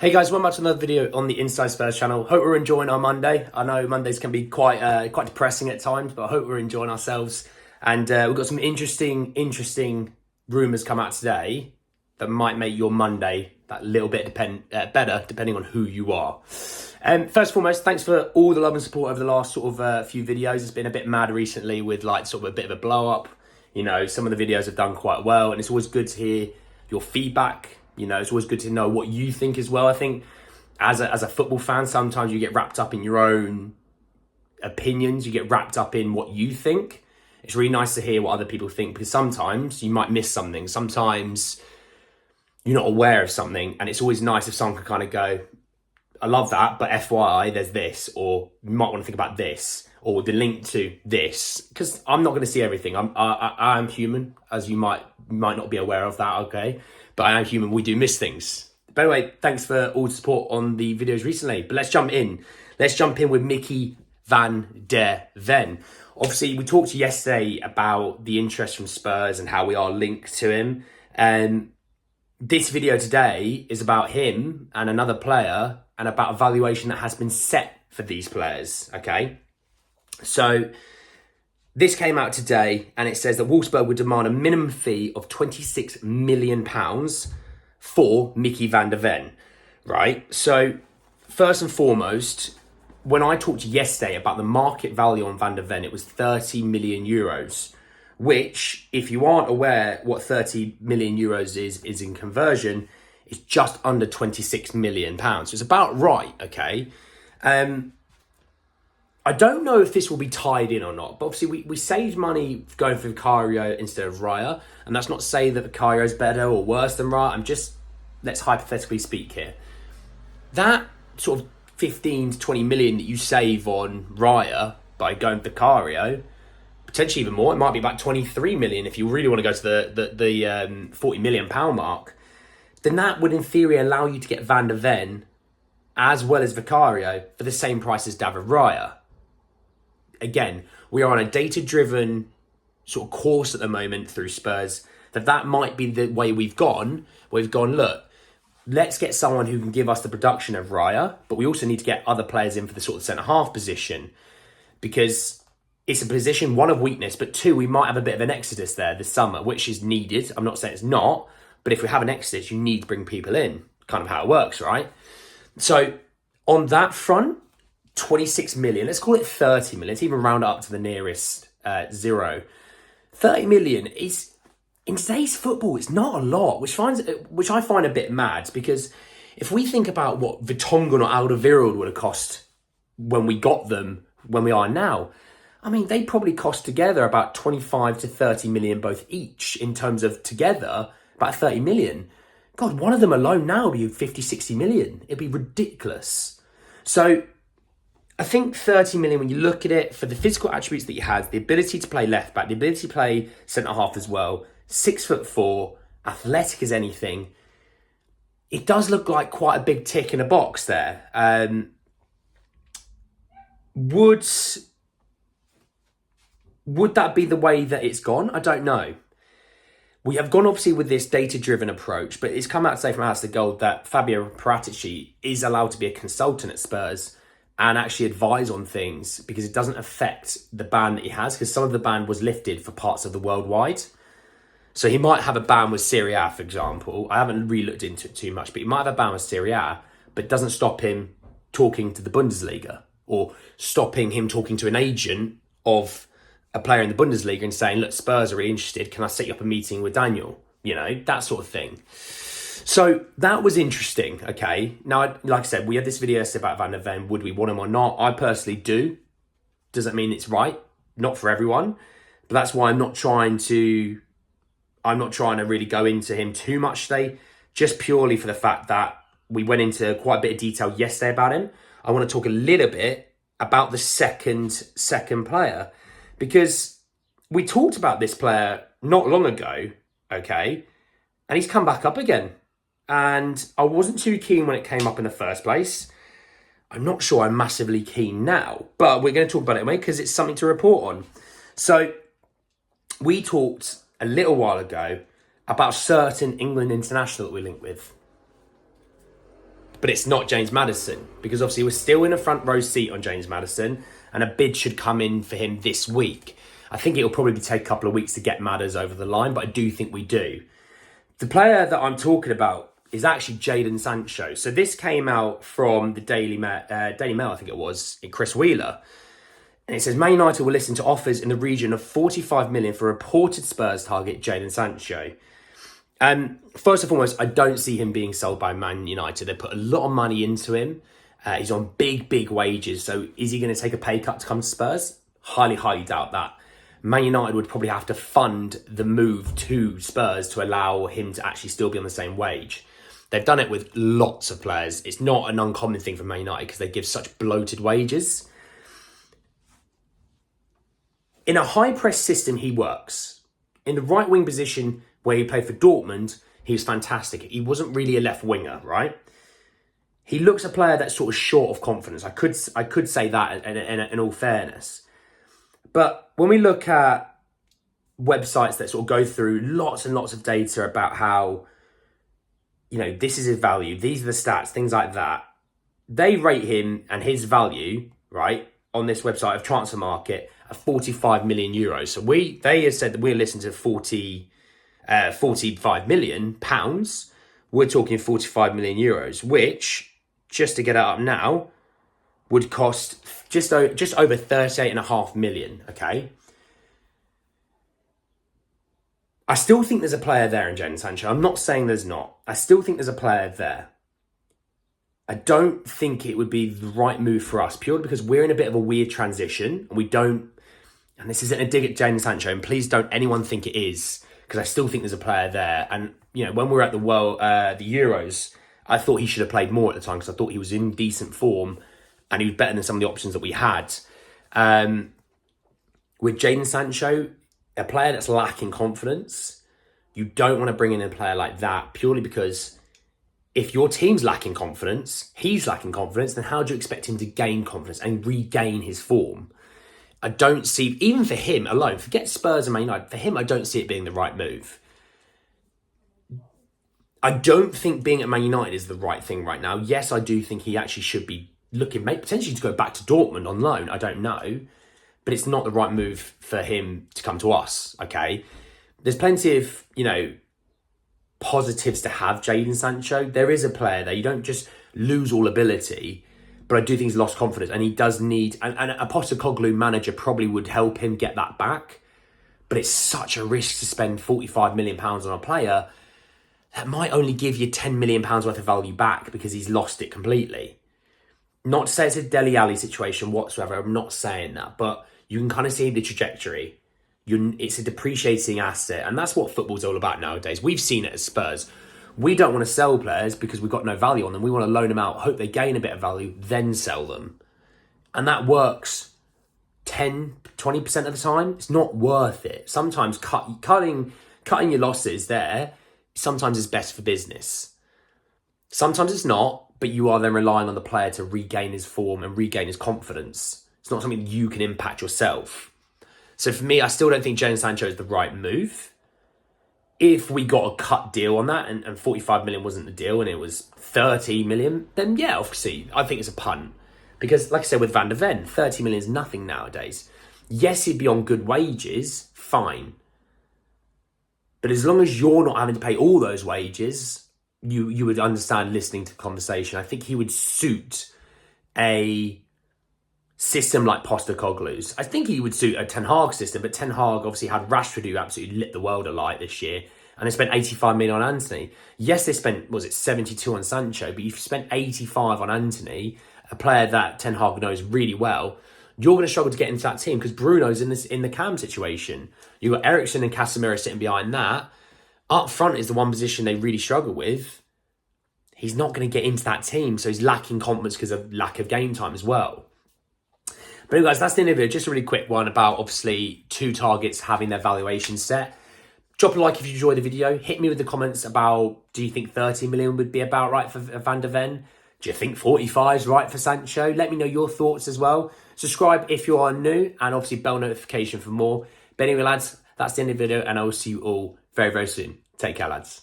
Hey guys, welcome back to another video on the Inside Spurs channel. Hope we're enjoying our Monday. I know Mondays can be quite depressing at times, but I hope we're enjoying ourselves. And we've got some interesting rumours come out today that might make your Monday that little bit better, depending on who you are. First and foremost, thanks for all the love and support over the last few videos. It's been a bit mad recently with a bit of a blow up. You know, some of the videos have done quite well, and it's always good to hear your feedback. You know, it's always good to know what you think as well. I think as a football fan, sometimes you get wrapped up in your own opinions. You get wrapped up in what you think. It's really nice to hear what other people think, because sometimes you might miss something. Sometimes you're not aware of something, and it's always nice if someone can kind of go, I love that, but FYI, there's this, or you might want to think about this, or the link to this, because I'm not going to see everything. I am human, as you might not be aware of that, okay? But I am human, we do miss things. By the way, thanks for all the support on the videos recently. But let's jump in. Let's jump in with Mickey van der Ven. Obviously, we talked yesterday about the interest from Spurs and how we are linked to him. And this video today is about him and another player and about a valuation that has been set for these players, okay? So this came out today, and it says that Wolfsburg would demand a minimum fee of £26 million for Mickey van der Ven, right? So first and foremost, when I talked yesterday about the market value on van der Ven, it was 30 million euros, which, if you aren't aware what 30 million euros is in conversion, is just under 26 million pounds. So it's about right, okay? I don't know if this will be tied in or not, but obviously we saved money going for Vicario instead of Raya, and that's not to say that Vicario is better or worse than Raya. Let's hypothetically speak here. That sort of 15 to 20 million that you save on Raya by going Vicario, potentially even more, it might be about 23 million if you really want to go to the 40 million pound mark, then that would in theory allow you to get Van der Ven as well as Vicario for the same price as David Raya. Again, we are on a data-driven sort of course at the moment through Spurs, that might be the way we've gone. We've gone, look, let's get someone who can give us the production of Raya, but we also need to get other players in for the sort of centre-half position, because it's a position, one, of weakness, but two, we might have a bit of an exodus there this summer, which is needed. I'm not saying it's not, but if we have an exodus, you need to bring people in. Kind of how it works, right? So on that front, 26 million, let's call it 30 million, let's even round it up to the nearest zero. 30 million is, in today's football, it's not a lot, which I find a bit mad, because if we think about what Vertonghen or Alderweireld would have cost when we got them, when we are now, I mean, they probably cost together about 25 to 30 million both each, in terms of together, about 30 million. God, one of them alone now would be 50, 60 million. It'd be ridiculous. So I think 30 million, when you look at it, for the physical attributes that he has, the ability to play left back, the ability to play centre half as well, 6'4", athletic as anything, it does look like quite a big tick in a box there. Would that be the way that it's gone? I don't know. We have gone obviously with this data-driven approach, but it's come out today from House of Gold that Fabio Paratici is allowed to be a consultant at Spurs and actually advise on things, because it doesn't affect the ban that he has, because some of the ban was lifted for parts of the worldwide. So he might have a ban with Serie A, for example. I haven't really looked into it too much, but he might have a ban with Serie A, but it doesn't stop him talking to the Bundesliga, or stopping him talking to an agent of a player in the Bundesliga and saying, look, Spurs are really interested, can I set you up a meeting with Daniel? You know, that sort of thing. So that was interesting, okay? Now, like I said, we had this video about Van der Ven. Would we want him or not? I personally do. Doesn't mean it's right. Not for everyone. But that's why I'm not trying to really go into him too much today, just purely for the fact that we went into quite a bit of detail yesterday about him. I want to talk a little bit about the second player, because we talked about this player not long ago, okay? And he's come back up again. And I wasn't too keen when it came up in the first place. I'm not sure I'm massively keen now, but we're going to talk about it anyway, because it's something to report on. So we talked a little while ago about a certain England international that we linked with. but it's not James Maddison, because obviously we're still in a front row seat on James Maddison, and a bid should come in for him this week. I think it'll probably take a couple of weeks to get Madders over the line, but I do think we do. The player that I'm talking about is actually Jadon Sancho. So this came out from the Daily Mail, I think it was, in Chris Wheeler. And it says, Man United will listen to offers in the region of 45 million for reported Spurs target Jadon Sancho. First and foremost, I don't see him being sold by Man United. They put a lot of money into him. He's on big wages. So is he going to take a pay cut to come to Spurs? Highly doubt that. Man United would probably have to fund the move to Spurs to allow him to actually still be on the same wage. They've done it with lots of players. It's not an uncommon thing for Man United because they give such bloated wages. In a high-press system, he works. In the right wing position where he played for Dortmund, he was fantastic. He wasn't really a left winger, right? He looks a player that's sort of short of confidence. I could say that in all fairness. But when we look at websites that sort of go through lots and lots of data about how, this is his value, these are the stats, things like that, they rate him and his value, right, on this website of Transfer Market at 45 million euros. So they have said that we're listening to 45 million pounds. We're talking 45 million euros, which, just to get it up now, would cost just over 38.5 million, okay? I still think there's a player there in Jadon Sancho. I'm not saying there's not. I still think there's a player there. I don't think it would be the right move for us, purely because we're in a bit of a weird transition. And this isn't a dig at Jadon Sancho, and please don't anyone think it is, because I still think there's a player there. And, when we were at the Euros, I thought he should have played more at the time because I thought he was in decent form and he was better than some of the options that we had. With Jadon Sancho, a player that's lacking confidence, you don't want to bring in a player like that, purely because if your team's lacking confidence, he's lacking confidence, then how do you expect him to gain confidence and regain his form? I don't see, even for him alone, forget Spurs and Man United, for him, I don't see it being the right move. I don't think being at Man United is the right thing right now. Yes, I do think he actually should be looking, potentially to go back to Dortmund on loan. I don't know. But it's not the right move for him to come to us, okay? There's plenty of, positives to have Jadon Sancho. There is a player there. You don't just lose all ability, but I do think he's lost confidence, and he does need, and a Postecoglou manager probably would help him get that back. But it's such a risk to spend £45 million on a player that might only give you £10 million worth of value back because he's lost it completely. Not to say it's a Dele Alli situation whatsoever. I'm not saying that, but you can kind of see the trajectory. It's a depreciating asset, and that's what football's all about nowadays. We've seen it at Spurs. We don't want to sell players because we've got no value on them. We want to loan them out, hope they gain a bit of value, then sell them. And that works 10, 20% of the time. It's not worth it. Sometimes cutting your losses there, sometimes is best for business. Sometimes it's not, but you are then relying on the player to regain his form and regain his confidence. It's not something you can impact yourself. So for me, I still don't think Jadon Sancho is the right move. If we got a cut deal on that and 45 million wasn't the deal and it was 30 million, then yeah, obviously, I think it's a punt. Because like I said with Van der Ven, 30 million is nothing nowadays. Yes, he'd be on good wages, fine. But as long as you're not having to pay all those wages, you would understand listening to the conversation. I think he would suit a system like Postecoglou's. I think he would suit a Ten Hag system, but Ten Hag obviously had Rashford, who absolutely lit the world alight this year, and they spent 85 million on Anthony. Yes, they spent, 72 on Sancho, but you've spent 85 on Anthony, a player that Ten Hag knows really well. You're going to struggle to get into that team because Bruno's in the cam situation. You've got Eriksen and Casemiro sitting behind that. Up front is the one position they really struggle with. He's not going to get into that team, so he's lacking confidence because of lack of game time as well. But anyway, guys, that's the end of it. Just a really quick one about, obviously, two targets having their valuation set. Drop a like if you enjoyed the video. Hit me with the comments about, do you think 30 million would be about right for Van der Ven? Do you think 45 is right for Sancho? Let me know your thoughts as well. Subscribe if you are new, and obviously bell notification for more. But anyway, lads, that's the end of the video, and I will see you all very, very soon. Take care, lads.